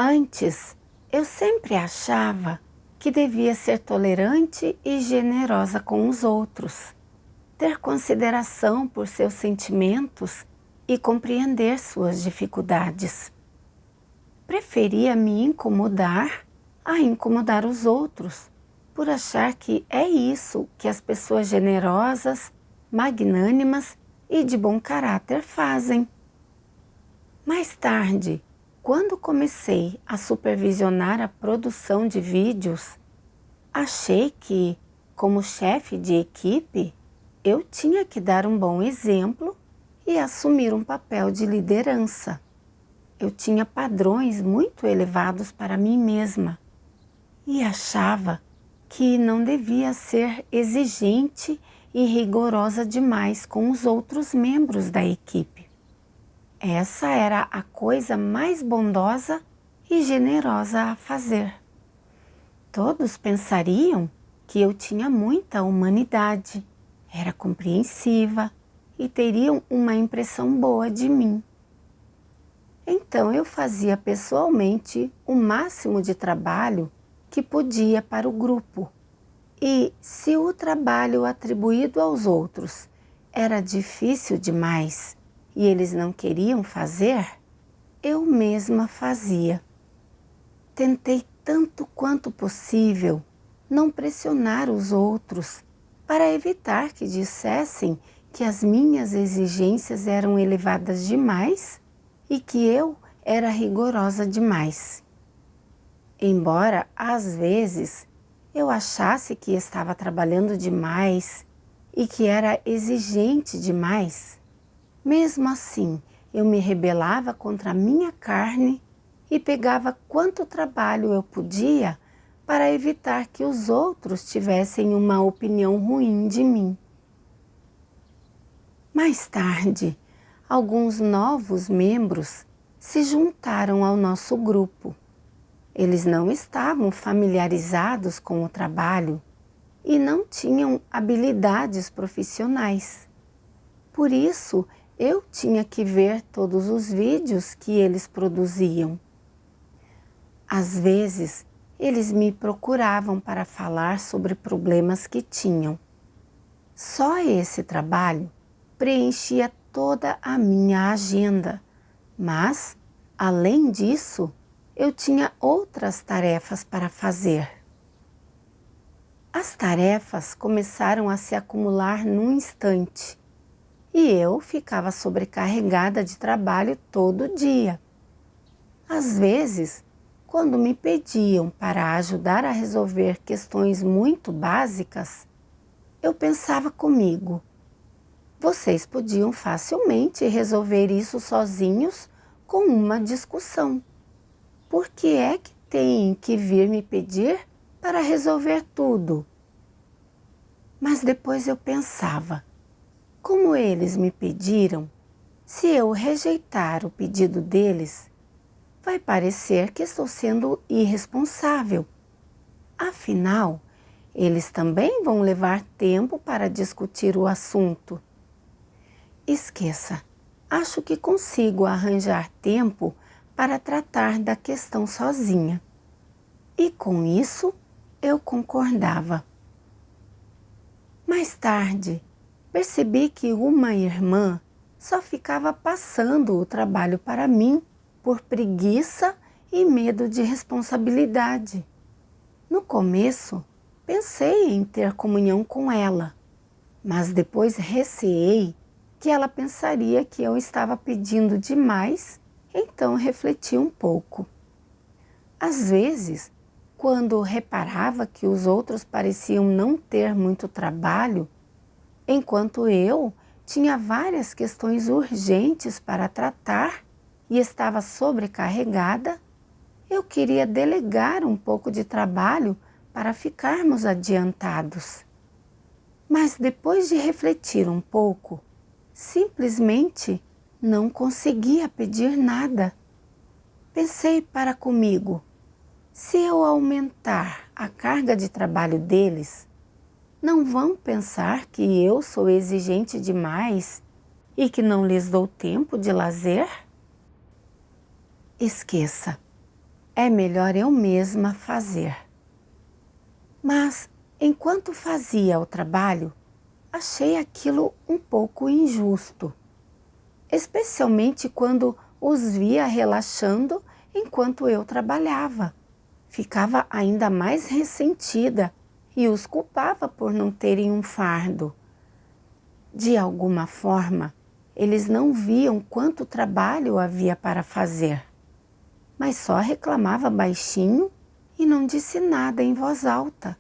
Antes, eu sempre achava que devia ser tolerante e generosa com os outros, ter consideração por seus sentimentos e compreender suas dificuldades. Preferia me incomodar a incomodar os outros, por achar que é isso que as pessoas generosas, magnânimas e de bom caráter fazem. Mais tarde, quando comecei a supervisionar a produção de vídeos, achei que, como chefe de equipe, eu tinha que dar um bom exemplo e assumir um papel de liderança. Eu tinha padrões muito elevados para mim mesma e achava que não devia ser exigente e rigorosa demais com os outros membros da equipe. Essa era a coisa mais bondosa e generosa a fazer. Todos pensariam que eu tinha muita humanidade, era compreensiva e teriam uma impressão boa de mim. Então eu fazia pessoalmente o máximo de trabalho que podia para o grupo. E se o trabalho atribuído aos outros era difícil demais e eles não queriam fazer, eu mesma fazia. Tentei tanto quanto possível não pressionar os outros para evitar que dissessem que as minhas exigências eram elevadas demais e que eu era rigorosa demais. Embora, às vezes, eu achasse que estava trabalhando demais e que era exigente demais, mesmo assim eu me rebelava contra a minha carne e pegava quanto trabalho eu podia para evitar que os outros tivessem uma opinião ruim de mim. Mais tarde, alguns novos membros se juntaram ao nosso grupo. Eles não estavam familiarizados com o trabalho e não tinham habilidades profissionais. Por isso, eu tinha que ver todos os vídeos que eles produziam. Às vezes, eles me procuravam para falar sobre problemas que tinham. Só esse trabalho preenchia toda a minha agenda, mas, além disso, eu tinha outras tarefas para fazer. As tarefas começaram a se acumular num instante e eu ficava sobrecarregada de trabalho todo dia. Às vezes, quando me pediam para ajudar a resolver questões muito básicas, eu pensava comigo: vocês podiam facilmente resolver isso sozinhos com uma discussão. Por que é que têm que vir me pedir para resolver tudo? Mas depois eu pensava: como eles me pediram, se eu rejeitar o pedido deles, vai parecer que estou sendo irresponsável. Afinal, eles também vão levar tempo para discutir o assunto. Esqueça, acho que consigo arranjar tempo para tratar da questão sozinha. E com isso, eu concordava. Mais tarde, percebi que uma irmã só ficava passando o trabalho para mim por preguiça e medo de responsabilidade. No começo, pensei em ter comunhão com ela, mas depois receei que ela pensaria que eu estava pedindo demais, então refleti um pouco. Às vezes, quando reparava que os outros pareciam não ter muito trabalho, enquanto eu tinha várias questões urgentes para tratar e estava sobrecarregada, eu queria delegar um pouco de trabalho para ficarmos adiantados. Mas depois de refletir um pouco, simplesmente não conseguia pedir nada. Pensei para comigo: se eu aumentar a carga de trabalho deles, não vão pensar que eu sou exigente demais e que não lhes dou tempo de lazer? Esqueça. é melhor eu mesma fazer. Mas, enquanto fazia o trabalho, achei aquilo um pouco injusto, especialmente quando os via relaxando enquanto eu trabalhava. Ficava ainda mais ressentida e os culpava por não terem um fardo. De alguma forma, eles não viam quanto trabalho havia para fazer, mas só reclamava baixinho e não disse nada em voz alta,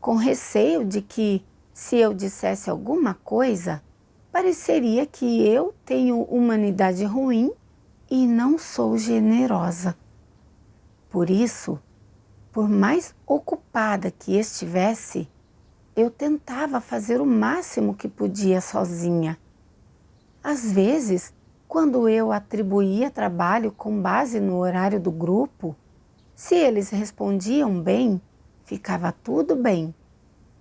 com receio de que, se eu dissesse alguma coisa, pareceria que eu tenho humanidade ruim e não sou generosa. Por isso, por mais ocupada que estivesse, eu tentava fazer o máximo que podia sozinha. Às vezes, quando eu atribuía trabalho com base no horário do grupo, se eles respondiam bem, ficava tudo bem.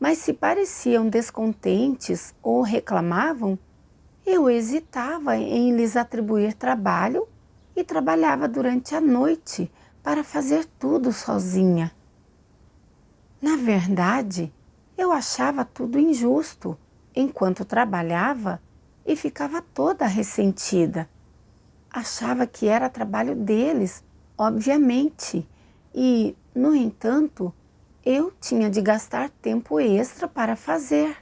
Mas se pareciam descontentes ou reclamavam, eu hesitava em lhes atribuir trabalho e trabalhava durante a noite para fazer tudo sozinha. Na verdade, eu achava tudo injusto enquanto trabalhava e ficava toda ressentida. Achava que era trabalho deles, obviamente, e, no entanto, eu tinha de gastar tempo extra para fazer.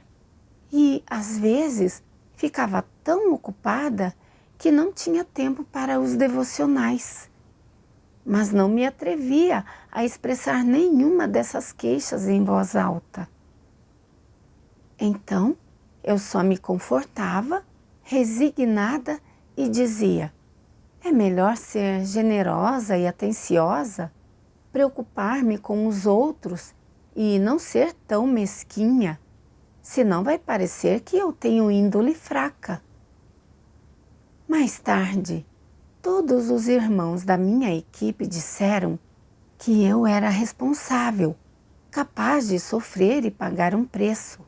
E, às vezes, ficava tão ocupada que não tinha tempo para os devocionais. Mas não me atrevia a expressar nenhuma dessas queixas em voz alta. Então, eu só me confortava, resignada e dizia: é melhor ser generosa e atenciosa, preocupar-me com os outros e não ser tão mesquinha, senão vai parecer que eu tenho índole fraca. Mais tarde, todos os irmãos da minha equipe disseram que eu era responsável, capaz de sofrer e pagar um preço,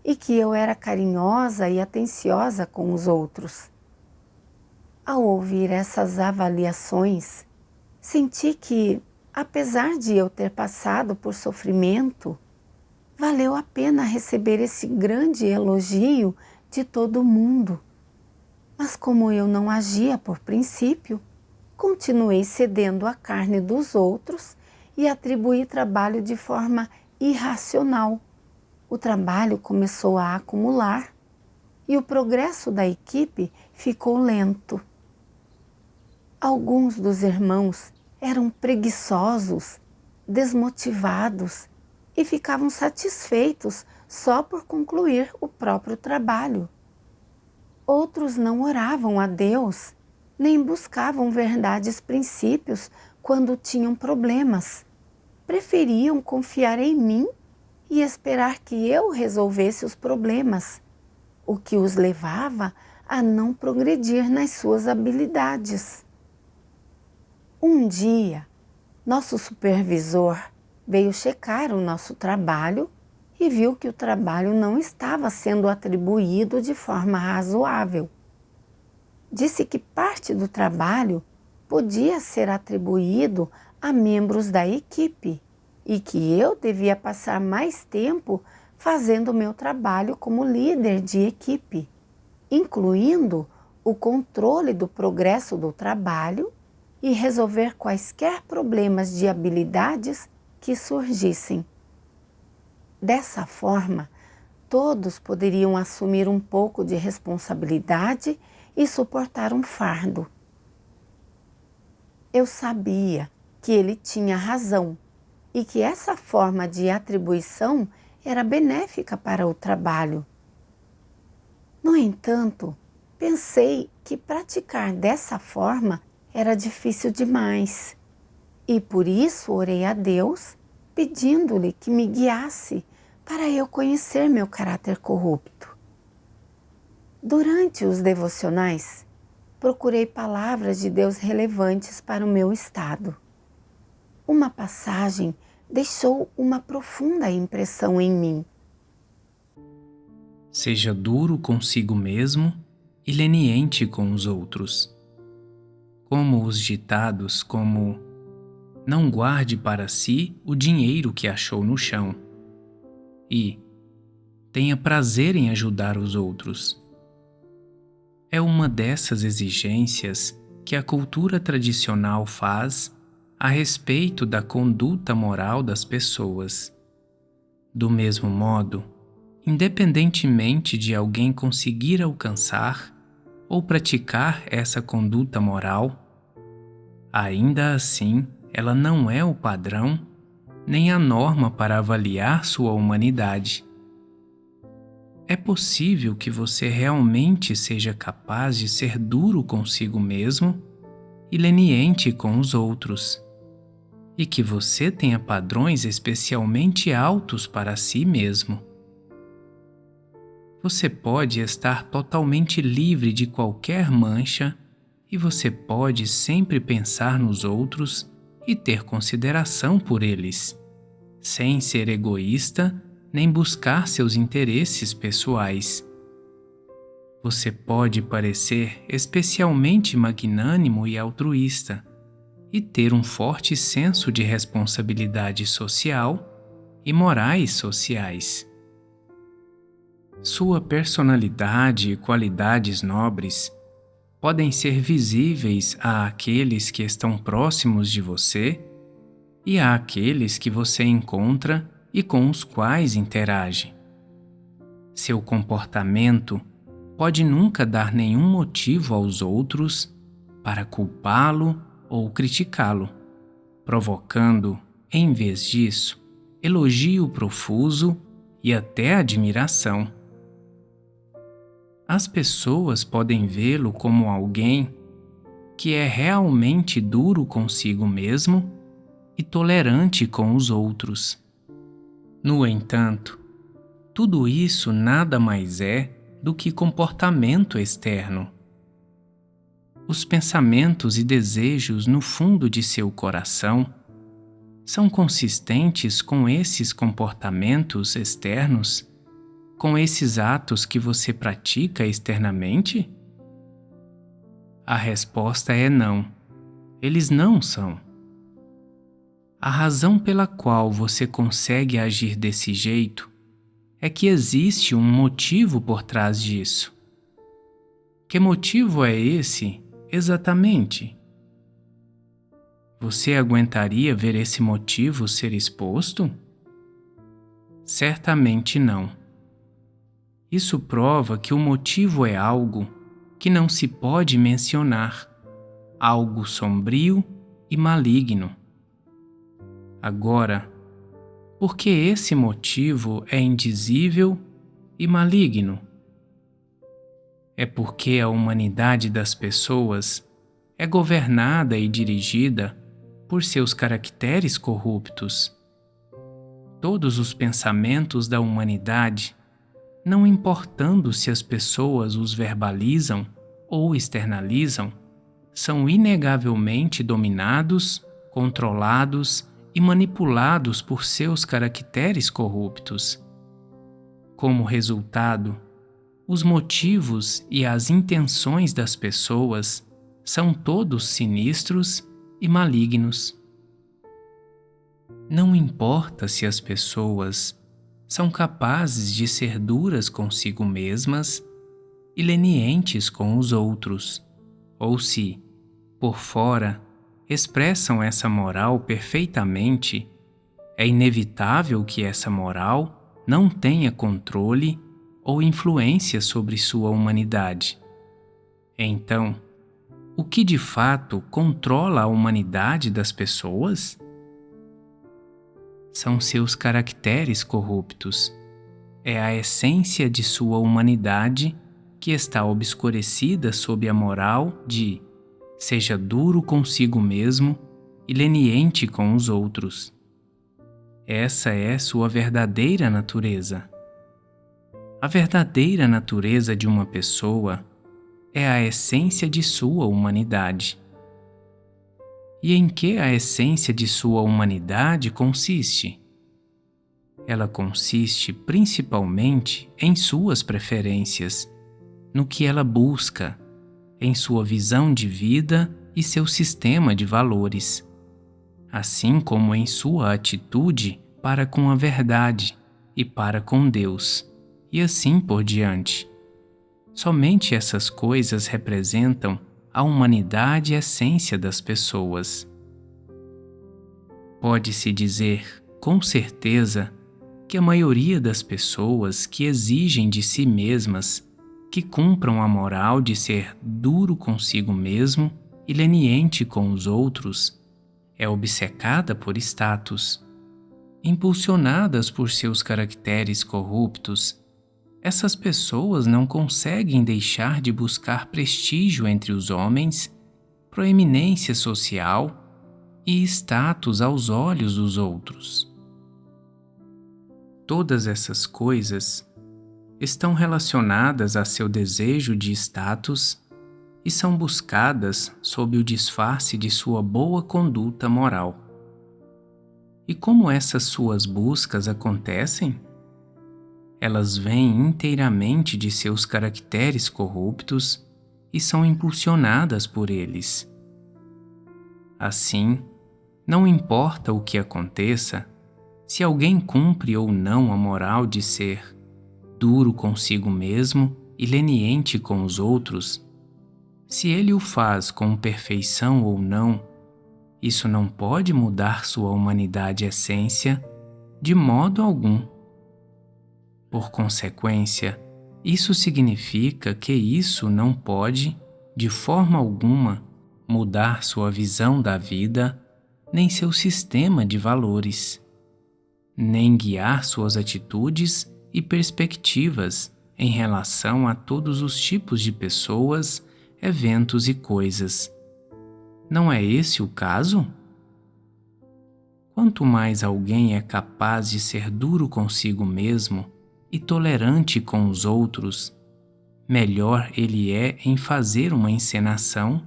e que eu era carinhosa e atenciosa com os outros. Ao ouvir essas avaliações, senti que, apesar de eu ter passado por sofrimento, valeu a pena receber esse grande elogio de todo mundo. Mas como eu não agia por princípio, continuei cedendo à carne dos outros e atribuí trabalho de forma irracional. O trabalho começou a acumular e o progresso da equipe ficou lento. Alguns dos irmãos eram preguiçosos, desmotivados e ficavam satisfeitos só por concluir o próprio trabalho. Outros não oravam a Deus, nem buscavam verdades princípios quando tinham problemas. Preferiam confiar em mim e esperar que eu resolvesse os problemas, o que os levava a não progredir nas suas habilidades. Um dia, nosso supervisor veio checar o nosso trabalho e viu que o trabalho não estava sendo atribuído de forma razoável. Disse que parte do trabalho podia ser atribuído a membros da equipe e que eu devia passar mais tempo fazendo o meu trabalho como líder de equipe, incluindo o controle do progresso do trabalho e resolver quaisquer problemas de habilidades que surgissem. Dessa forma, todos poderiam assumir um pouco de responsabilidade e suportar um fardo. Eu sabia que ele tinha razão e que essa forma de atribuição era benéfica para o trabalho. No entanto, pensei que praticar dessa forma era difícil demais e por isso orei a Deus pedindo-lhe que me guiasse para eu conhecer meu caráter corrupto. Durante os devocionais, procurei palavras de Deus relevantes para o meu estado. Uma passagem deixou uma profunda impressão em mim. Seja duro consigo mesmo e leniente com os outros. Como os ditados como não guarde para si o dinheiro que achou no chão. E tenha prazer em ajudar os outros. É uma dessas exigências que a cultura tradicional faz a respeito da conduta moral das pessoas. Do mesmo modo, independentemente de alguém conseguir alcançar ou praticar essa conduta moral, ainda assim ela não é o padrão nem a norma para avaliar sua humanidade. É possível que você realmente seja capaz de ser duro consigo mesmo e leniente com os outros, e que você tenha padrões especialmente altos para si mesmo. Você pode estar totalmente livre de qualquer mancha e você pode sempre pensar nos outros e ter consideração por eles, sem ser egoísta nem buscar seus interesses pessoais. Você pode parecer especialmente magnânimo e altruísta e ter um forte senso de responsabilidade social e morais sociais. Sua personalidade e qualidades nobres podem ser visíveis àqueles que estão próximos de você e àqueles que você encontra e com os quais interage. Seu comportamento pode nunca dar nenhum motivo aos outros para culpá-lo ou criticá-lo, provocando, em vez disso, elogio profuso e até admiração. As pessoas podem vê-lo como alguém que é realmente duro consigo mesmo e tolerante com os outros. No entanto, tudo isso nada mais é do que comportamento externo. Os pensamentos e desejos no fundo de seu coração são consistentes com esses comportamentos externos, com esses atos que você pratica externamente? A resposta é não. Eles não são. A razão pela qual você consegue agir desse jeito é que existe um motivo por trás disso. Que motivo é esse, exatamente? Você aguentaria ver esse motivo ser exposto? Certamente não. Isso prova que o motivo é algo que não se pode mencionar, algo sombrio e maligno. Agora, por que esse motivo é indizível e maligno? É porque a humanidade das pessoas é governada e dirigida por seus caracteres corruptos. Todos os pensamentos da humanidade, não importando se as pessoas os verbalizam ou externalizam, são inegavelmente dominados, controlados e manipulados por seus caracteres corruptos. Como resultado, os motivos e as intenções das pessoas são todos sinistros e malignos. Não importa se as pessoas são capazes de ser duras consigo mesmas e lenientes com os outros, ou se, por fora, expressam essa moral perfeitamente, é inevitável que essa moral não tenha controle ou influência sobre sua humanidade. Então, o que de fato controla a humanidade das pessoas? São seus caracteres corruptos. É a essência de sua humanidade que está obscurecida sob a moral de seja duro consigo mesmo e leniente com os outros. Essa é sua verdadeira natureza. A verdadeira natureza de uma pessoa é a essência de sua humanidade. E em que a essência de sua humanidade consiste? Ela consiste principalmente em suas preferências, no que ela busca, em sua visão de vida e seu sistema de valores. assim como em sua atitude para com a verdade e para com Deus, e assim por diante. Somente essas coisas representam a humanidade e a essência das pessoas. Pode-se dizer, com certeza, que a maioria das pessoas que exigem de si mesmas que cumpram a moral de ser duro consigo mesmo e leniente com os outros é obcecada por status. Impulsionadas por seus caracteres corruptos, essas pessoas não conseguem deixar de buscar prestígio entre os homens, proeminência social e status aos olhos dos outros. Todas essas coisas estão relacionadas a seu desejo de status e são buscadas sob o disfarce de sua boa conduta moral. E como essas suas buscas acontecem? Elas vêm inteiramente de seus caracteres corruptos e são impulsionadas por eles. Assim, não importa o que aconteça, se alguém cumpre ou não a moral de ser duro consigo mesmo e leniente com os outros, se ele o faz com perfeição ou não, isso não pode mudar sua humanidade e essência de modo algum. Por consequência, isso significa que isso não pode, de forma alguma, mudar sua visão da vida, nem seu sistema de valores, nem guiar suas atitudes e perspectivas em relação a todos os tipos de pessoas, eventos e coisas. Não é esse o caso? Quanto mais alguém é capaz de ser duro consigo mesmo e tolerante com os outros, melhor ele é em fazer uma encenação,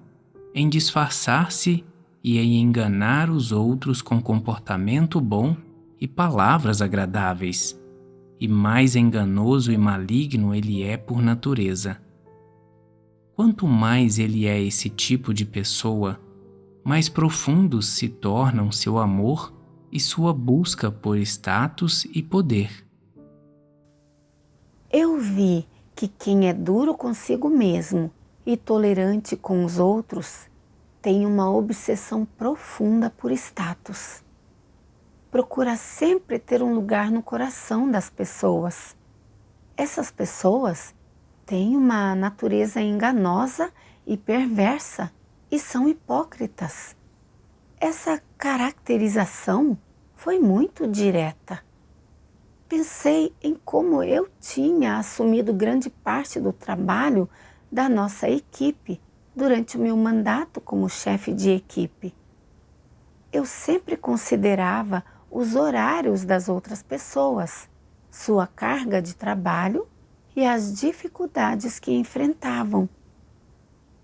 em disfarçar-se e em enganar os outros com comportamento bom e palavras agradáveis, e mais enganoso e maligno ele é por natureza. Quanto mais ele é esse tipo de pessoa, mais profundos se tornam seu amor e sua busca por status e poder. Eu vi que quem é duro consigo mesmo e tolerante com os outros tem uma obsessão profunda por status. Procura sempre ter um lugar no coração das pessoas. Essas pessoas têm uma natureza enganosa e perversa e são hipócritas. Essa caracterização foi muito direta. Pensei em como eu tinha assumido grande parte do trabalho da nossa equipe durante o meu mandato como chefe de equipe. Eu sempre considerava os horários das outras pessoas, sua carga de trabalho e as dificuldades que enfrentavam.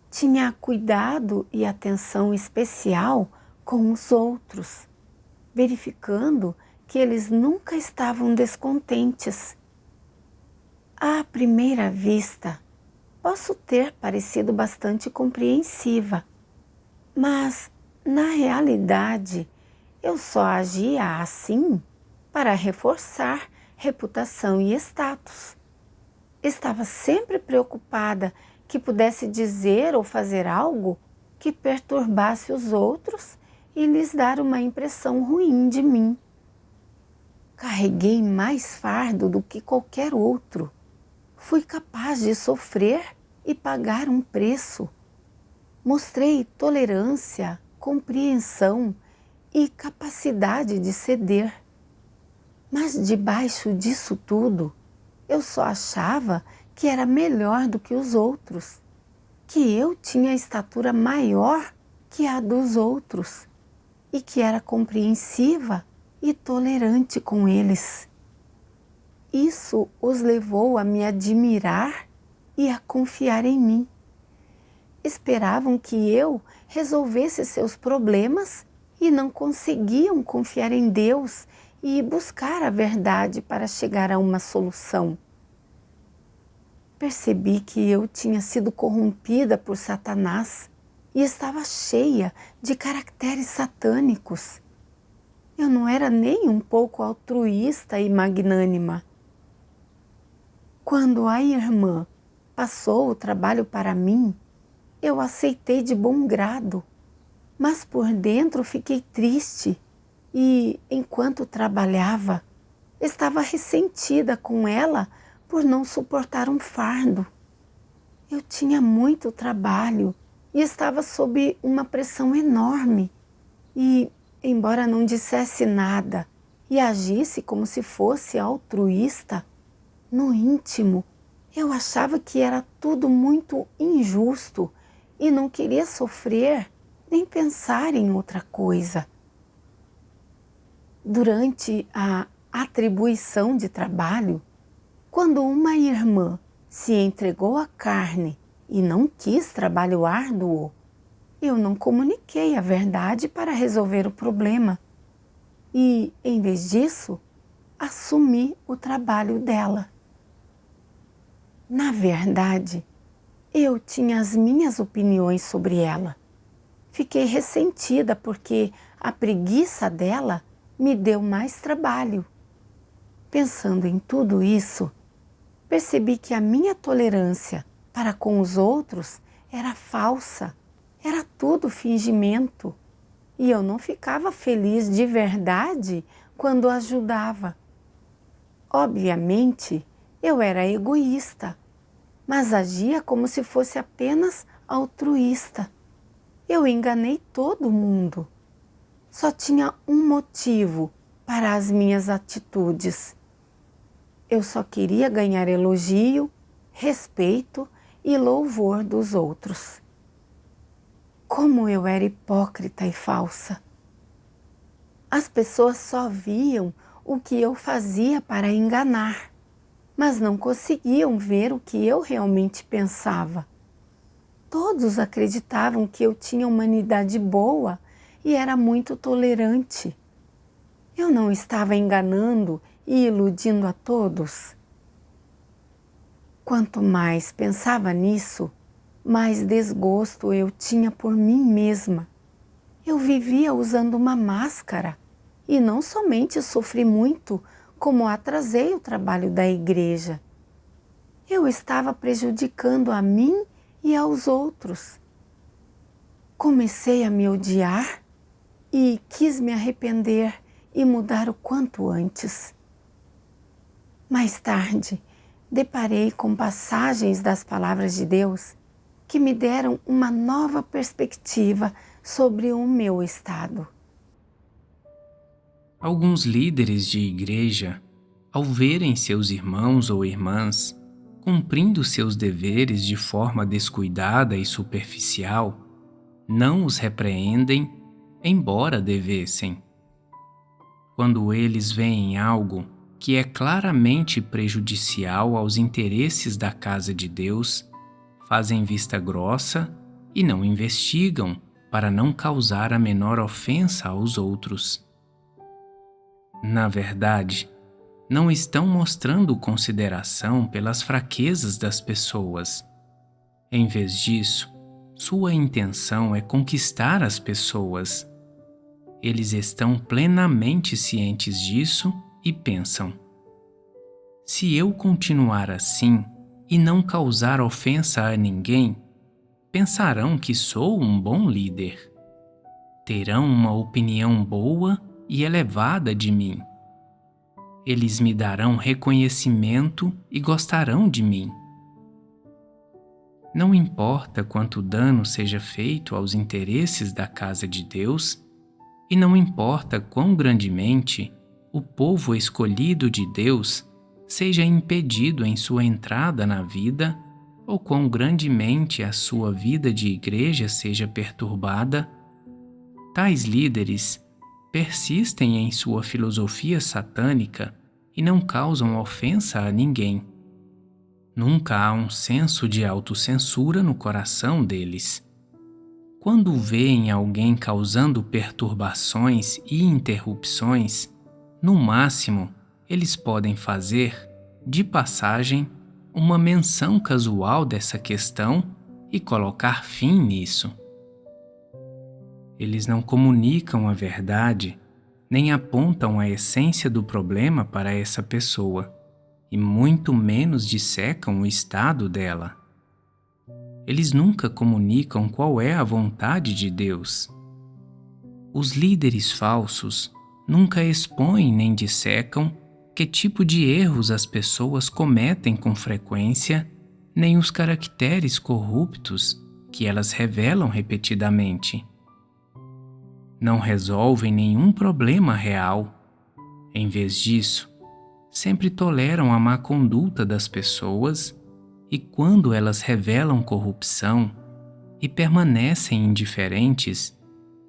Tinha cuidado e atenção especial com os outros, verificando que eles nunca estavam descontentes. À primeira vista, posso ter parecido bastante compreensiva, mas, na realidade, eu só agia assim para reforçar reputação e status. Estava sempre preocupada que pudesse dizer ou fazer algo que perturbasse os outros e lhes dar uma impressão ruim de mim. Carreguei mais fardo do que qualquer outro. Fui capaz de sofrer e pagar um preço. Mostrei tolerância, compreensão e capacidade de ceder. Mas debaixo disso tudo, eu só achava que era melhor do que os outros, que eu tinha estatura maior que a dos outros e que era compreensiva e tolerante com eles. Isso os levou a me admirar e a confiar em mim. Esperavam que eu resolvesse seus problemas e não conseguiam confiar em Deus e buscar a verdade para chegar a uma solução. Percebi que eu tinha sido corrompida por Satanás e estava cheia de caracteres satânicos Eu não era nem um pouco altruísta e magnânima. Quando a irmã passou o trabalho para mim, eu aceitei de bom grado, mas por dentro fiquei triste e, enquanto trabalhava, estava ressentida com ela por não suportar um fardo. Eu tinha muito trabalho e estava sob uma pressão enorme e, embora não dissesse nada e agisse como se fosse altruísta, no íntimo eu achava que era tudo muito injusto e não queria sofrer nem pensar em outra coisa. Durante a atribuição de trabalho, quando uma irmã se entregou à carne e não quis trabalho árduo, eu não comuniquei a verdade para resolver o problema e, em vez disso, assumi o trabalho dela. Na verdade, eu tinha as minhas opiniões sobre ela. Fiquei ressentida porque a preguiça dela me deu mais trabalho. Pensando em tudo isso, percebi que a minha tolerância para com os outros era falsa, era tudo fingimento, e eu não ficava feliz de verdade quando ajudava. Obviamente, eu era egoísta, mas agia como se fosse apenas altruísta. Eu enganei todo mundo. Só tinha um motivo para as minhas atitudes. Eu só queria ganhar elogio, respeito e louvor dos outros. Como eu era hipócrita e falsa! As pessoas só viam o que eu fazia para enganar, mas não conseguiam ver o que eu realmente pensava. Todos acreditavam que eu tinha humanidade boa e era muito tolerante. Eu não estava enganando e iludindo a todos? Quanto mais pensava nisso, mais desgosto eu tinha por mim mesma. Eu vivia usando uma máscara e não somente sofri muito, como atrasei o trabalho da igreja. Eu estava prejudicando a mim e aos outros. Comecei a me odiar e quis me arrepender e mudar o quanto antes. Mais tarde, deparei com passagens das palavras de Deus que me deram uma nova perspectiva sobre o meu estado. Alguns líderes de igreja, ao verem seus irmãos ou irmãs cumprindo seus deveres de forma descuidada e superficial, não os repreendem, embora devessem. Quando eles veem algo que é claramente prejudicial aos interesses da casa de Deus, fazem vista grossa e não investigam para não causar a menor ofensa aos outros. Na verdade, não estão mostrando consideração pelas fraquezas das pessoas. Em vez disso, sua intenção é conquistar as pessoas. Eles estão plenamente cientes disso e pensam: se eu continuar assim e não causar ofensa a ninguém, pensarão que sou um bom líder. Terão uma opinião boa e elevada de mim. Eles me darão reconhecimento e gostarão de mim. Não importa quanto dano seja feito aos interesses da casa de Deus, e não importa quão grandemente o povo escolhido de Deus seja impedido em sua entrada na vida, ou quão grandemente a sua vida de igreja seja perturbada, tais líderes persistem em sua filosofia satânica e não causam ofensa a ninguém. Nunca há um senso de autocensura no coração deles. Quando veem alguém causando perturbações e interrupções, no máximo, eles podem fazer, de passagem, uma menção casual dessa questão e colocar fim nisso. Eles não comunicam a verdade nem apontam a essência do problema para essa pessoa, e muito menos dissecam o estado dela. Eles nunca comunicam qual é a vontade de Deus. Os líderes falsos nunca expõem nem dissecam que tipo de erros as pessoas cometem com frequência, nem os caracteres corruptos que elas revelam repetidamente. Não resolvem nenhum problema real. Em vez disso, sempre toleram a má conduta das pessoas e, quando elas revelam corrupção e permanecem indiferentes,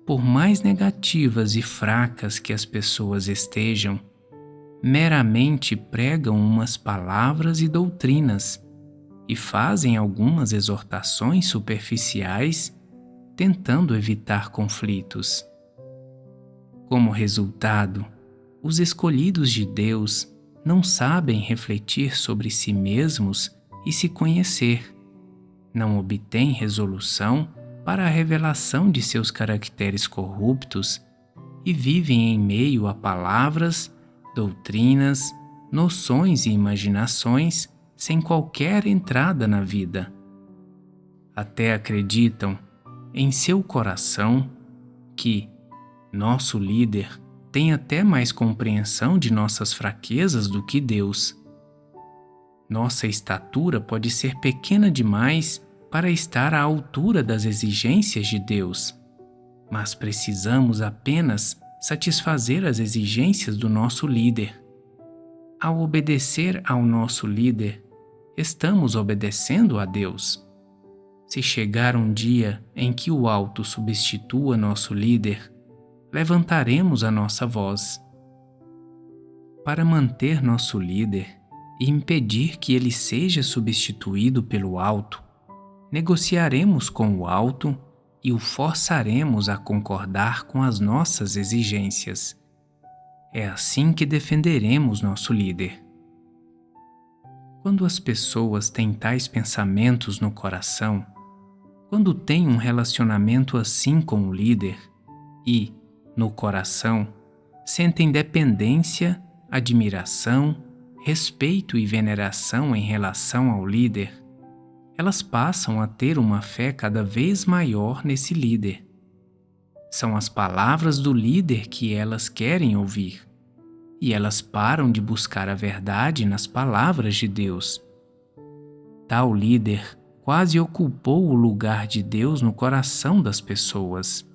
por mais negativas e fracas que as pessoas estejam, meramente pregam umas palavras e doutrinas e fazem algumas exortações superficiais, tentando evitar conflitos. Como resultado, os escolhidos de Deus não sabem refletir sobre si mesmos e se conhecer, não obtêm resolução para a revelação de seus caracteres corruptos e vivem em meio a palavras, doutrinas, noções e imaginações sem qualquer entrada na vida. Até acreditam, em seu coração, que nosso líder tem até mais compreensão de nossas fraquezas do que Deus. Nossa estatura pode ser pequena demais para estar à altura das exigências de Deus, mas precisamos apenas satisfazer as exigências do nosso líder. Ao obedecer ao nosso líder, estamos obedecendo a Deus. Se chegar um dia em que o alto substitua nosso líder, levantaremos a nossa voz. Para manter nosso líder e impedir que ele seja substituído pelo alto, negociaremos com o alto e o forçaremos a concordar com as nossas exigências. É assim que defenderemos nosso líder. Quando as pessoas têm tais pensamentos no coração, quando têm um relacionamento assim com o líder e, no coração, sentem dependência, admiração, respeito e veneração em relação ao líder, elas passam a ter uma fé cada vez maior nesse líder. São as palavras do líder que elas querem ouvir, e elas param de buscar a verdade nas palavras de Deus. Tal líder quase ocupou o lugar de Deus no coração das pessoas.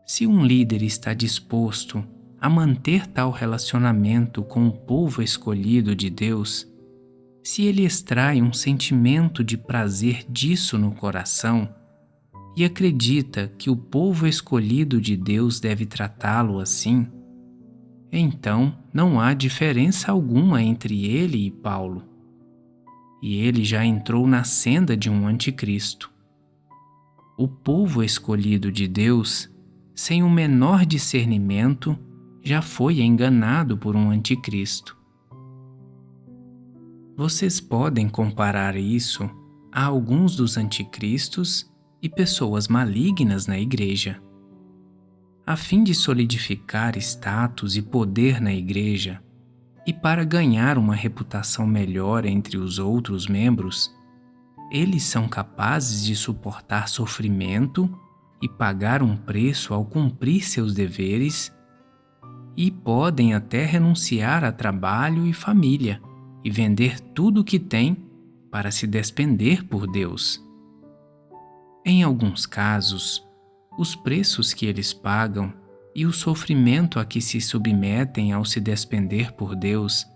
Se um líder está disposto a manter tal relacionamento com o povo escolhido de Deus, se ele extrai um sentimento de prazer disso no coração e acredita que o povo escolhido de Deus deve tratá-lo assim, então não há diferença alguma entre ele e Paulo. E ele já entrou na senda de um anticristo. O povo escolhido de Deus, sem o menor discernimento, já foi enganado por um anticristo. Vocês podem comparar isso a alguns dos anticristos e pessoas malignas na igreja. A fim de solidificar status e poder na igreja e para ganhar uma reputação melhor entre os outros membros, eles são capazes de suportar sofrimento e pagar um preço ao cumprir seus deveres, e podem até renunciar a trabalho e família e vender tudo o que têm para se despender por Deus. Em alguns casos, os preços que eles pagam e o sofrimento a que se submetem ao se despender por Deus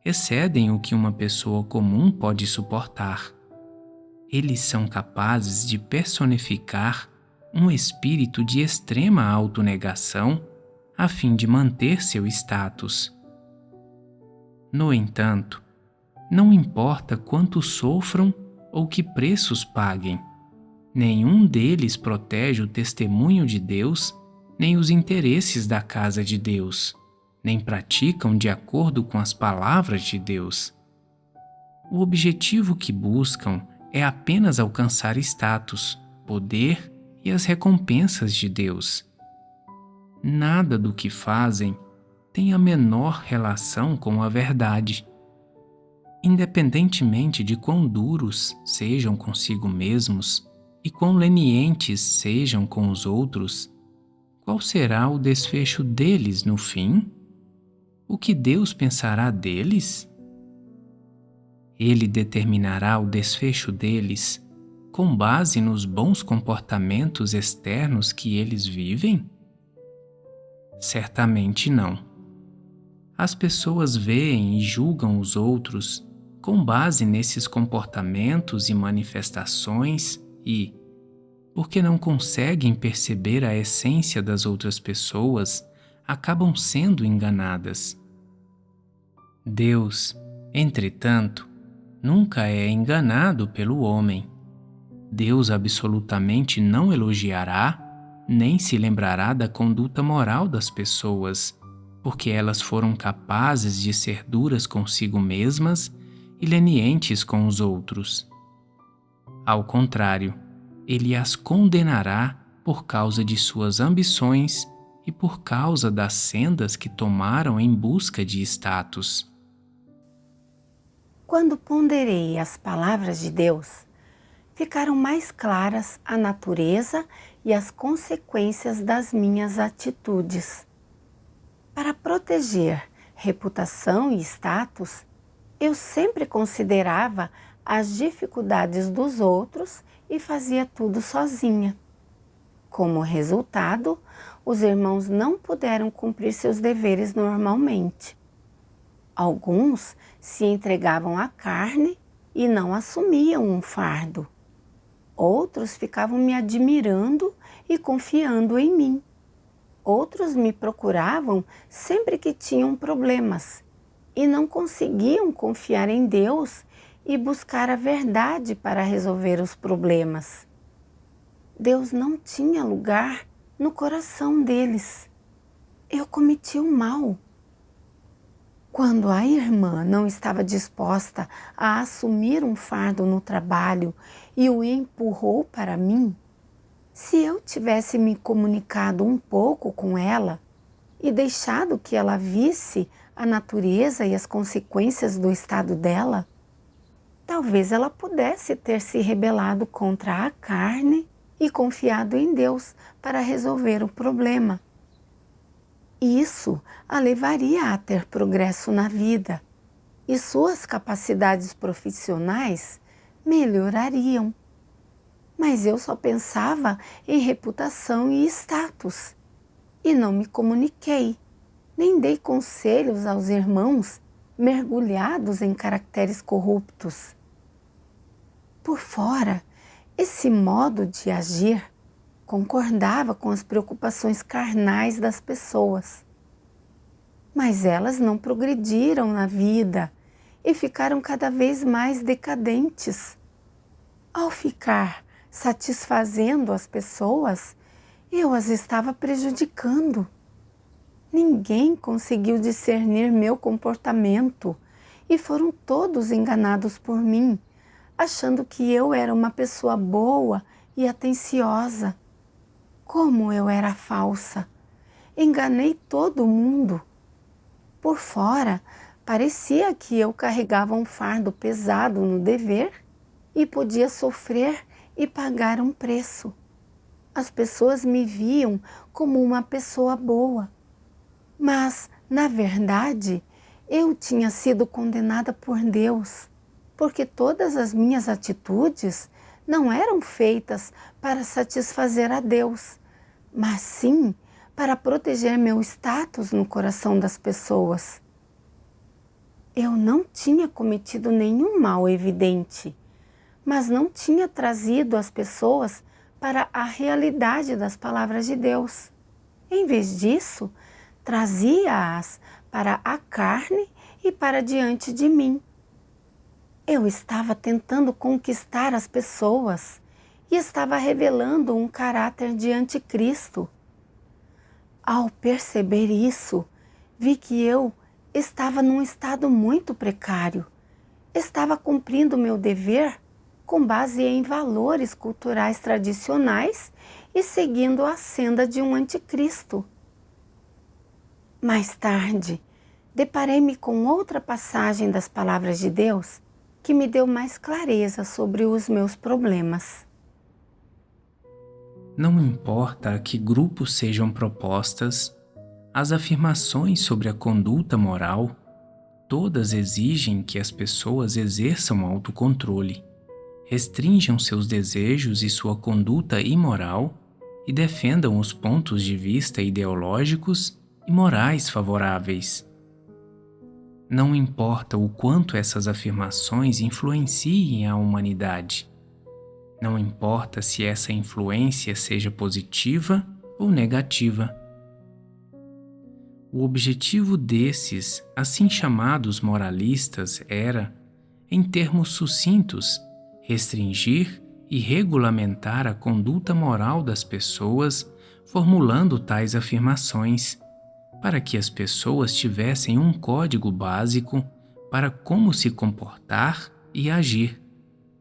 excedem o que uma pessoa comum pode suportar. Eles são capazes de personificar um espírito de extrema autonegação a fim de manter seu status. No entanto, não importa quanto sofram ou que preços paguem, nenhum deles protege o testemunho de Deus, nem os interesses da casa de Deus, nem praticam de acordo com as palavras de Deus. O objetivo que buscam é apenas alcançar status, poder e as recompensas de Deus. nada do que fazem tem a menor relação com a verdade. Independentemente de quão duros sejam consigo mesmos e quão lenientes sejam com os outros, qual será o desfecho deles no fim? O que Deus pensará deles? Ele determinará o desfecho deles com base nos bons comportamentos externos que eles vivem? Certamente não. As pessoas veem e julgam os outros com base nesses comportamentos e manifestações e, porque não conseguem perceber a essência das outras pessoas, acabam sendo enganadas. Deus, entretanto, nunca é enganado pelo homem. Deus absolutamente não elogiará, nem se lembrará da conduta moral das pessoas, porque elas foram capazes de ser duras consigo mesmas e lenientes com os outros. Ao contrário, ele as condenará por causa de suas ambições e por causa das sendas que tomaram em busca de status. Quando ponderei as palavras de Deus, ficaram mais claras a natureza e as consequências das minhas atitudes. Para proteger reputação e status, eu sempre considerava as dificuldades dos outros e fazia tudo sozinha. Como resultado, os irmãos não puderam cumprir seus deveres normalmente. Alguns se entregavam à carne e não assumiam um fardo. Outros ficavam me admirando e confiando em mim. Outros me procuravam sempre que tinham problemas e não conseguiam confiar em Deus e buscar a verdade para resolver os problemas. Deus não tinha lugar no coração deles. Eu cometi o mal. Quando a irmã não estava disposta a assumir um fardo no trabalho e o empurrou para mim, se eu tivesse me comunicado um pouco com ela e deixado que ela visse a natureza e as consequências do estado dela, talvez ela pudesse ter se rebelado contra a carne e confiado em Deus para resolver o problema. Isso a levaria a ter progresso na vida e suas capacidades profissionais melhorariam. Mas eu só pensava em reputação e status e não me comuniquei, nem dei conselhos aos irmãos mergulhados em caracteres corruptos. Por fora, esse modo de agir concordava com as preocupações carnais das pessoas. Mas elas não progrediram na vida e ficaram cada vez mais decadentes. Ao ficar satisfazendo as pessoas, eu as estava prejudicando. Ninguém conseguiu discernir meu comportamento e foram todos enganados por mim, achando que eu era uma pessoa boa e atenciosa. Como eu era falsa! Enganei todo mundo. Por fora, parecia que eu carregava um fardo pesado no dever e podia sofrer e pagar um preço. As pessoas me viam como uma pessoa boa. Mas, na verdade, eu tinha sido condenada por Deus, porque todas as minhas atitudes não eram feitas para satisfazer a Deus, mas sim para proteger meu status no coração das pessoas. Eu não tinha cometido nenhum mal evidente, mas não tinha trazido as pessoas para a realidade das palavras de Deus. Em vez disso, trazia-as para a carne e para diante de mim. Eu estava tentando conquistar as pessoas e estava revelando um caráter de anticristo. Ao perceber isso, vi que eu estava num estado muito precário. Estava cumprindo meu dever com base em valores culturais tradicionais e seguindo a senda de um anticristo. Mais tarde, deparei-me com outra passagem das palavras de Deus que me deu mais clareza sobre os meus problemas. Não importa a que grupo sejam propostas, as afirmações sobre a conduta moral, todas exigem que as pessoas exerçam autocontrole, restringam seus desejos e sua conduta imoral e defendam os pontos de vista ideológicos e morais favoráveis. Não importa o quanto essas afirmações influenciem a humanidade. Não importa se essa influência seja positiva ou negativa. O objetivo desses, assim chamados moralistas, era, em termos sucintos, restringir e regulamentar a conduta moral das pessoas, formulando tais afirmações, para que as pessoas tivessem um código básico para como se comportar e agir,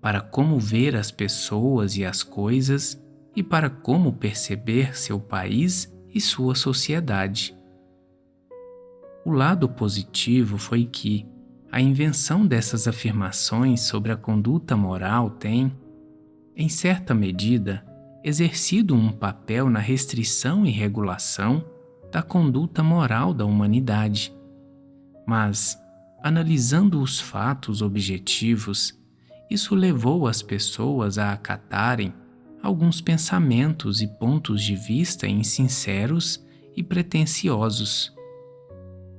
para como ver as pessoas e as coisas e para como perceber seu país e sua sociedade. O lado positivo foi que a invenção dessas afirmações sobre a conduta moral tem, em certa medida, exercido um papel na restrição e regulação da conduta moral da humanidade. Mas, analisando os fatos objetivos, isso levou as pessoas a acatarem alguns pensamentos e pontos de vista insinceros e pretensiosos,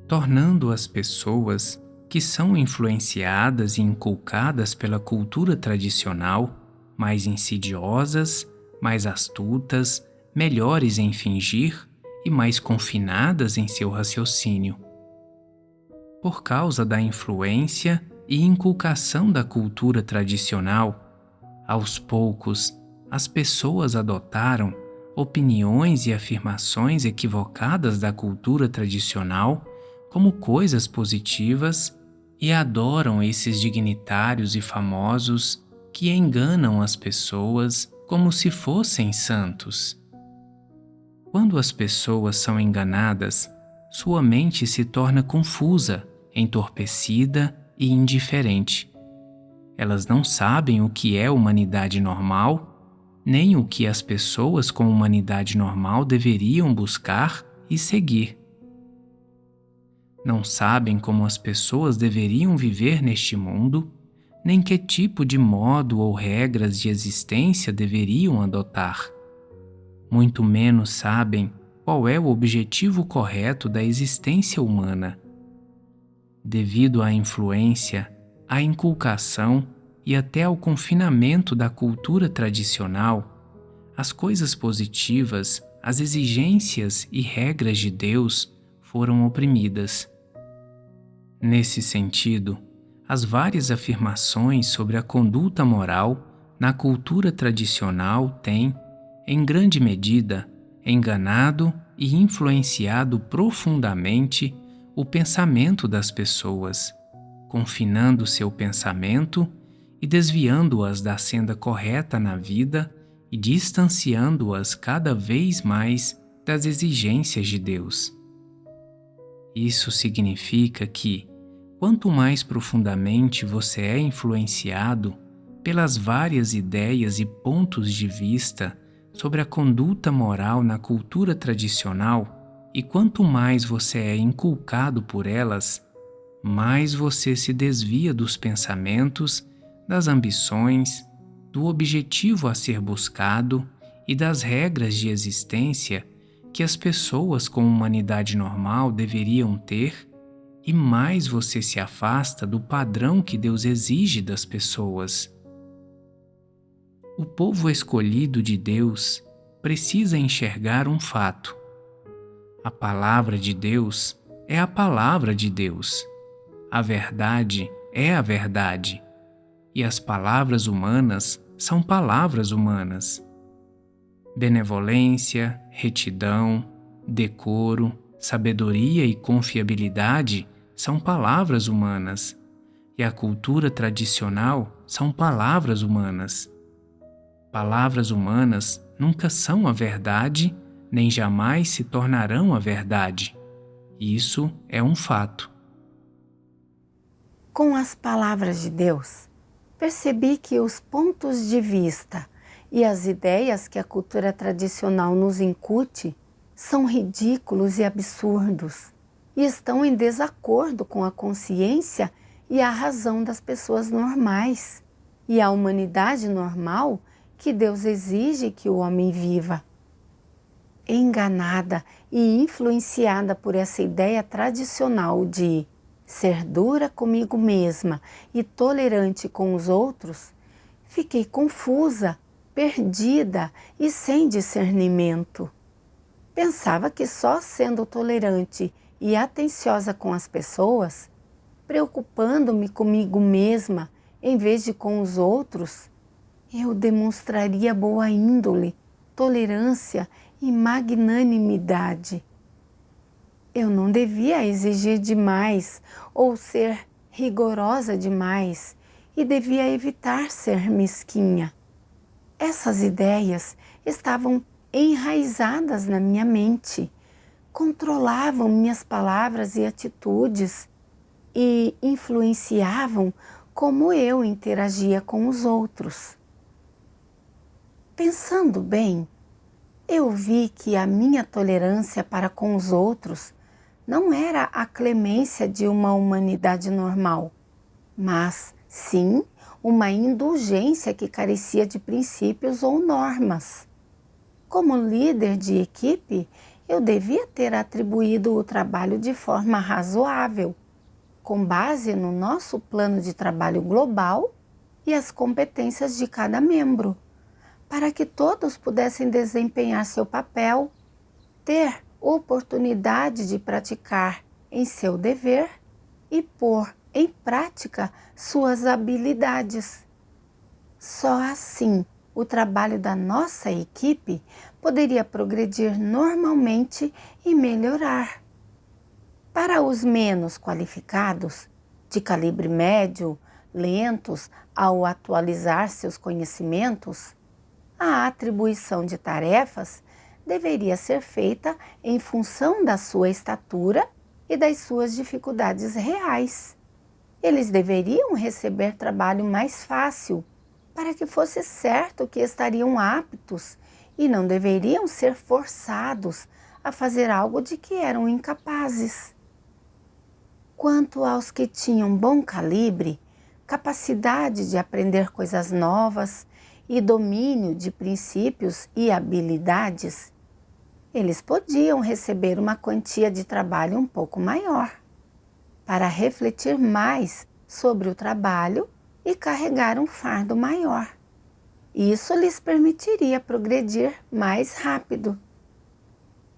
tornando as pessoas que são influenciadas e inculcadas pela cultura tradicional mais insidiosas, mais astutas, melhores em fingir e mais confinadas em seu raciocínio. Por causa da influência e inculcação da cultura tradicional, aos poucos as pessoas adotaram opiniões e afirmações equivocadas da cultura tradicional como coisas positivas e adoram esses dignitários e famosos que enganam as pessoas como se fossem santos. Quando as pessoas são enganadas, sua mente se torna confusa, entorpecida e indiferente. Elas não sabem o que é humanidade normal, nem o que as pessoas com humanidade normal deveriam buscar e seguir. Não sabem como as pessoas deveriam viver neste mundo, nem que tipo de modo ou regras de existência deveriam adotar. Muito menos sabem qual é o objetivo correto da existência humana. Devido à influência, à inculcação e até ao confinamento da cultura tradicional, as coisas positivas, as exigências e regras de Deus foram oprimidas. Nesse sentido, as várias afirmações sobre a conduta moral na cultura tradicional têm, em grande medida, enganado e influenciado profundamente o pensamento das pessoas, confinando seu pensamento e desviando-as da senda correta na vida e distanciando-as cada vez mais das exigências de Deus. Isso significa que, quanto mais profundamente você é influenciado pelas várias ideias e pontos de vista sobre a conduta moral na cultura tradicional, e quanto mais você é inculcado por elas, mais você se desvia dos pensamentos, das ambições, do objetivo a ser buscado e das regras de existência que as pessoas com humanidade normal deveriam ter, e mais você se afasta do padrão que Deus exige das pessoas. O povo escolhido de Deus precisa enxergar um fato. A palavra de Deus é a palavra de Deus. A verdade é a verdade. E as palavras humanas são palavras humanas. Benevolência, retidão, decoro, sabedoria e confiabilidade são palavras humanas, e a cultura tradicional são palavras humanas. Palavras humanas nunca são a verdade, nem jamais se tornarão a verdade, Isso é um fato. Com as palavras de Deus, percebi que os pontos de vista e as ideias que a cultura tradicional nos incute são ridículos e absurdos e estão em desacordo com a consciência e a razão das pessoas normais e a humanidade normal que Deus exige que o homem viva. Enganada e influenciada por essa ideia tradicional de ser dura comigo mesma e tolerante com os outros, fiquei confusa, perdida e sem discernimento. Pensava que só sendo tolerante e atenciosa com as pessoas, preocupando-me comigo mesma em vez de com os outros, eu demonstraria boa índole, tolerância e magnanimidade. Eu não devia exigir demais ou ser rigorosa demais e devia evitar ser mesquinha. Essas ideias estavam enraizadas na minha mente, controlavam minhas palavras e atitudes e influenciavam como eu interagia com os outros. Pensando bem, eu vi que a minha tolerância para com os outros não era a clemência de uma humanidade normal, mas sim uma indulgência que carecia de princípios ou normas. Como líder de equipe, eu devia ter atribuído o trabalho de forma razoável, com base no nosso plano de trabalho global e as competências de cada membro, para que todos pudessem desempenhar seu papel, ter oportunidade de praticar em seu dever e pôr em prática suas habilidades. Só assim o trabalho da nossa equipe poderia progredir normalmente e melhorar. Para os menos qualificados, de calibre médio, lentos ao atualizar seus conhecimentos, a atribuição de tarefas deveria ser feita em função da sua estatura e das suas dificuldades reais. Eles deveriam receber trabalho mais fácil, para que fosse certo que estariam aptos e não deveriam ser forçados a fazer algo de que eram incapazes. Quanto aos que tinham bom calibre, capacidade de aprender coisas novas e domínio de princípios e habilidades, eles podiam receber uma quantia de trabalho um pouco maior, para refletir mais sobre o trabalho e carregar um fardo maior. Isso lhes permitiria progredir mais rápido.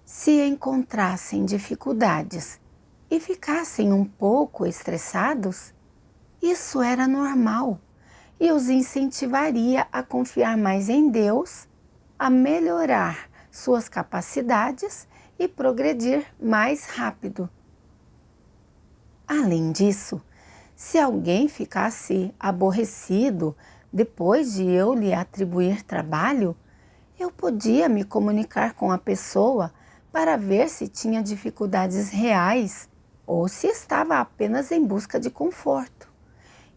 Se encontrassem dificuldades e ficassem um pouco estressados, isso era normal e os incentivaria a confiar mais em Deus, a melhorar suas capacidades e progredir mais rápido. Além disso, se alguém ficasse aborrecido depois de eu lhe atribuir trabalho, eu podia me comunicar com a pessoa para ver se tinha dificuldades reais ou se estava apenas em busca de conforto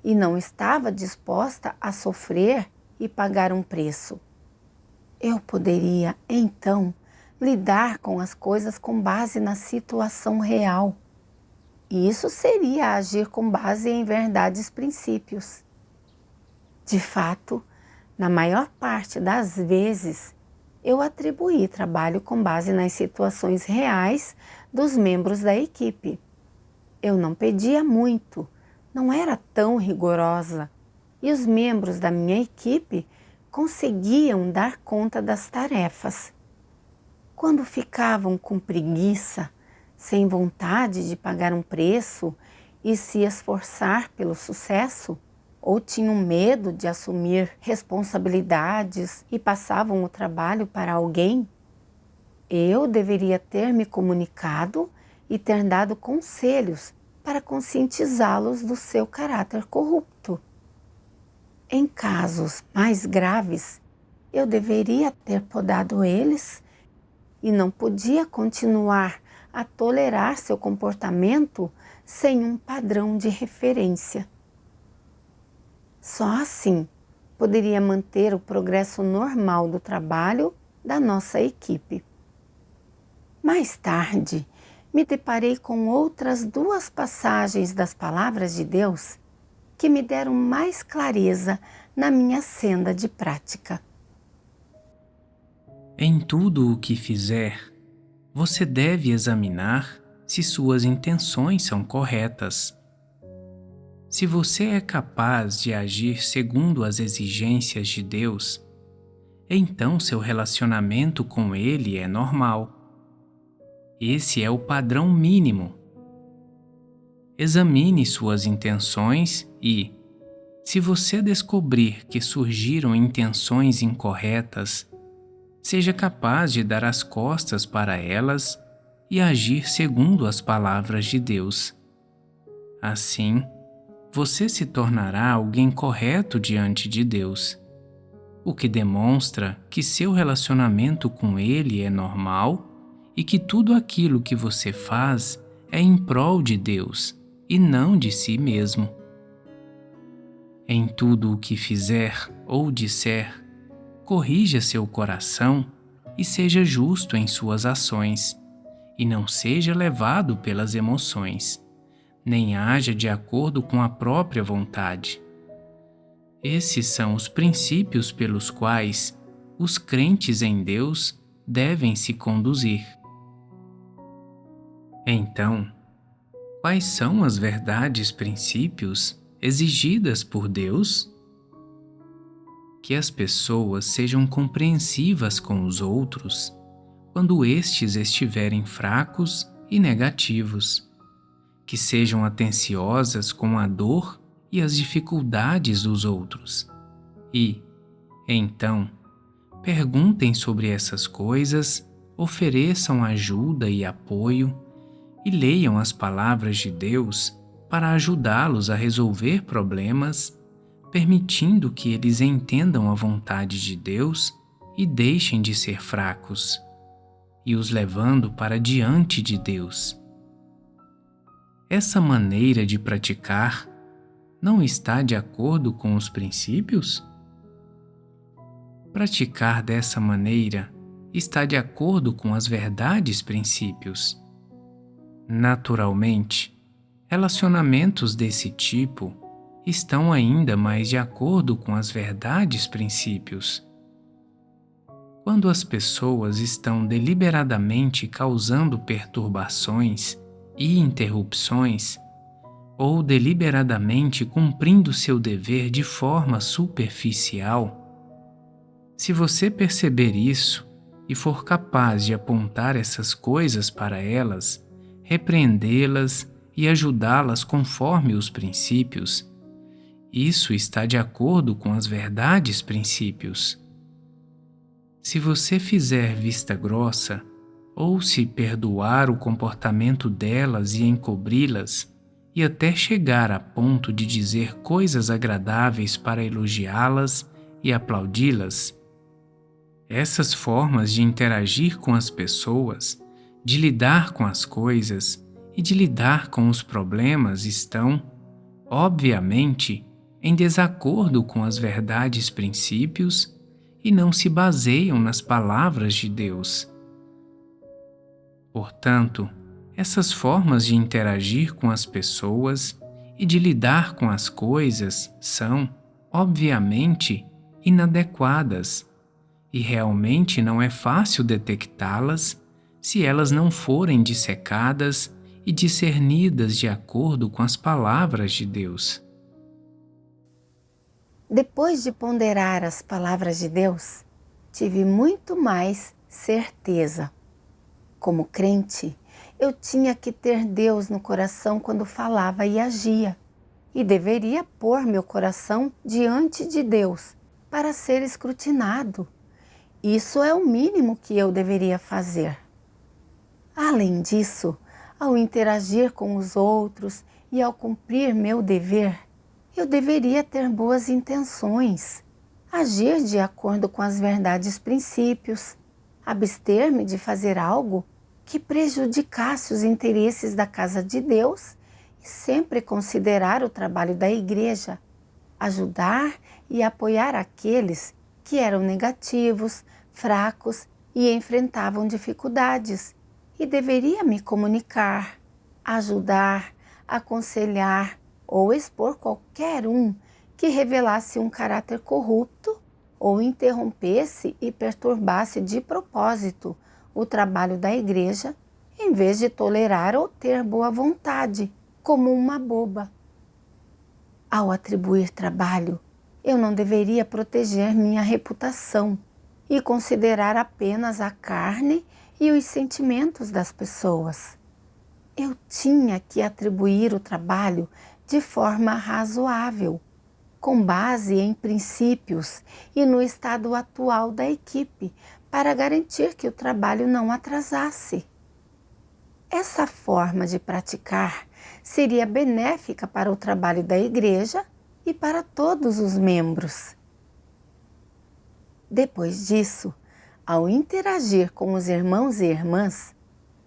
e não estava disposta a sofrer e pagar um preço. Eu poderia, então, lidar com as coisas com base na situação real. E isso seria agir com base em verdades princípios. De fato, na maior parte das vezes, eu atribuí trabalho com base nas situações reais dos membros da equipe. Eu não pedia muito, não era tão rigorosa, e os membros da minha equipe conseguiam dar conta das tarefas. Quando ficavam com preguiça, sem vontade de pagar um preço e se esforçar pelo sucesso, ou tinham medo de assumir responsabilidades e passavam o trabalho para alguém, eu deveria ter me comunicado e ter dado conselhos para conscientizá-los do seu caráter corrupto. Em casos mais graves, eu deveria ter podado eles e não podia continuar a tolerar seu comportamento sem um padrão de referência. Só assim poderia manter o progresso normal do trabalho da nossa equipe. Mais tarde, me deparei com outras 2 passagens das palavras de Deus que me deram mais clareza na minha senda de prática. Em tudo o que fizer, você deve examinar se suas intenções são corretas. Se você é capaz de agir segundo as exigências de Deus, então seu relacionamento com Ele é normal. Esse é o padrão mínimo. Examine suas intenções e, se você descobrir que surgiram intenções incorretas, seja capaz de dar as costas para elas e agir segundo as palavras de Deus. Assim, você se tornará alguém correto diante de Deus, o que demonstra que seu relacionamento com Ele é normal e que tudo aquilo que você faz é em prol de Deus e não de si mesmo. Em tudo o que fizer ou disser, corrija seu coração e seja justo em suas ações, e não seja levado pelas emoções, nem haja de acordo com a própria vontade. Esses são os princípios pelos quais os crentes em Deus devem se conduzir. Então, quais são as verdades princípios exigidas por Deus? Que as pessoas sejam compreensivas com os outros quando estes estiverem fracos e negativos, que sejam atenciosas com a dor e as dificuldades dos outros e, então, perguntem sobre essas coisas, ofereçam ajuda e apoio e leiam as palavras de Deus para ajudá-los a resolver problemas, permitindo que eles entendam a vontade de Deus e deixem de ser fracos, e os levando para diante de Deus. Essa maneira de praticar não está de acordo com os princípios? Praticar dessa maneira está de acordo com as verdades princípios. Naturalmente, relacionamentos desse tipo estão ainda mais de acordo com as verdades princípios. Quando as pessoas estão deliberadamente causando perturbações e interrupções, ou deliberadamente cumprindo seu dever de forma superficial, se você perceber isso e for capaz de apontar essas coisas para elas, repreendê-las e ajudá-las conforme os princípios, isso está de acordo com as verdades princípios. Se você fizer vista grossa, ou se perdoar o comportamento delas e encobri-las, e até chegar a ponto de dizer coisas agradáveis para elogiá-las e aplaudi-las, essas formas de interagir com as pessoas, de lidar com as coisas e de lidar com os problemas estão, obviamente, em desacordo com as verdades princípios e não se baseiam nas palavras de Deus. Portanto, essas formas de interagir com as pessoas e de lidar com as coisas são, obviamente, inadequadas, e realmente não é fácil detectá-las se elas não forem dissecadas e discernidas de acordo com as palavras de Deus. Depois de ponderar as palavras de Deus, tive muito mais certeza. Como crente, eu tinha que ter Deus no coração quando falava e agia, e deveria pôr meu coração diante de Deus para ser escrutinado. Isso é o mínimo que eu deveria fazer. Além disso, ao interagir com os outros e ao cumprir meu dever, eu deveria ter boas intenções, agir de acordo com as verdades princípios, abster-me de fazer algo que prejudicasse os interesses da casa de Deus e sempre considerar o trabalho da igreja, ajudar e apoiar aqueles que eram negativos, fracos e enfrentavam dificuldades, e deveria me comunicar, ajudar, aconselhar ou expor qualquer um que revelasse um caráter corrupto ou interrompesse e perturbasse de propósito o trabalho da igreja, em vez de tolerar ou ter boa vontade, como uma boba. Ao atribuir trabalho, eu não deveria proteger minha reputação e considerar apenas a carne e os sentimentos das pessoas. Eu tinha que atribuir o trabalho de forma razoável, com base em princípios e no estado atual da equipe, para garantir que o trabalho não atrasasse. Essa forma de praticar seria benéfica para o trabalho da igreja e para todos os membros. Depois disso, ao interagir com os irmãos e irmãs,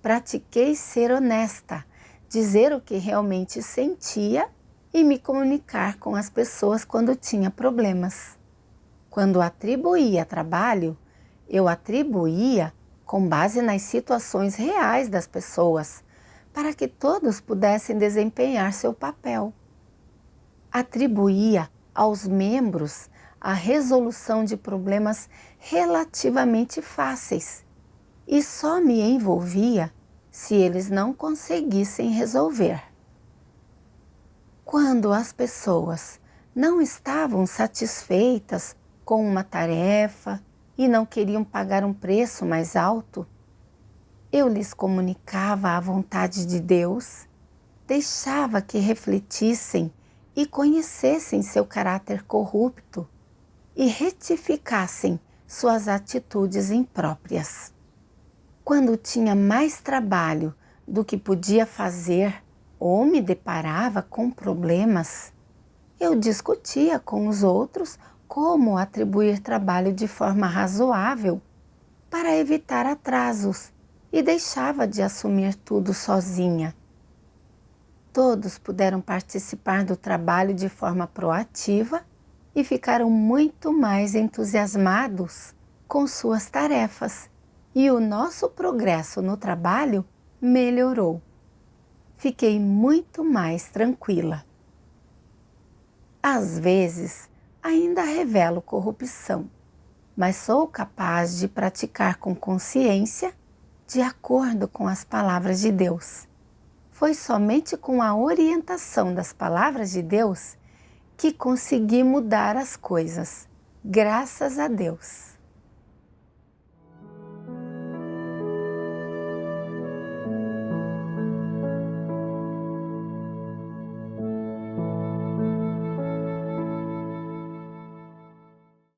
pratiquei ser honesta, dizer o que realmente sentia e me comunicar com as pessoas quando tinha problemas. Quando atribuía trabalho, eu atribuía com base nas situações reais das pessoas, para que todos pudessem desempenhar seu papel. Atribuía aos membros a resolução de problemas relativamente fáceis e só me envolvia se eles não conseguissem resolver. Quando as pessoas não estavam satisfeitas com uma tarefa e não queriam pagar um preço mais alto, eu lhes comunicava a vontade de Deus, deixava que refletissem e conhecessem seu caráter corrupto e retificassem suas atitudes impróprias. Quando tinha mais trabalho do que podia fazer ou me deparava com problemas, eu discutia com os outros como atribuir trabalho de forma razoável para evitar atrasos e deixava de assumir tudo sozinha. Todos puderam participar do trabalho de forma proativa e ficaram muito mais entusiasmados com suas tarefas, e o nosso progresso no trabalho melhorou. Fiquei muito mais tranquila. Às vezes, ainda revelo corrupção, mas sou capaz de praticar com consciência, de acordo com as palavras de Deus. Foi somente com a orientação das palavras de Deus que consegui mudar as coisas. Graças a Deus.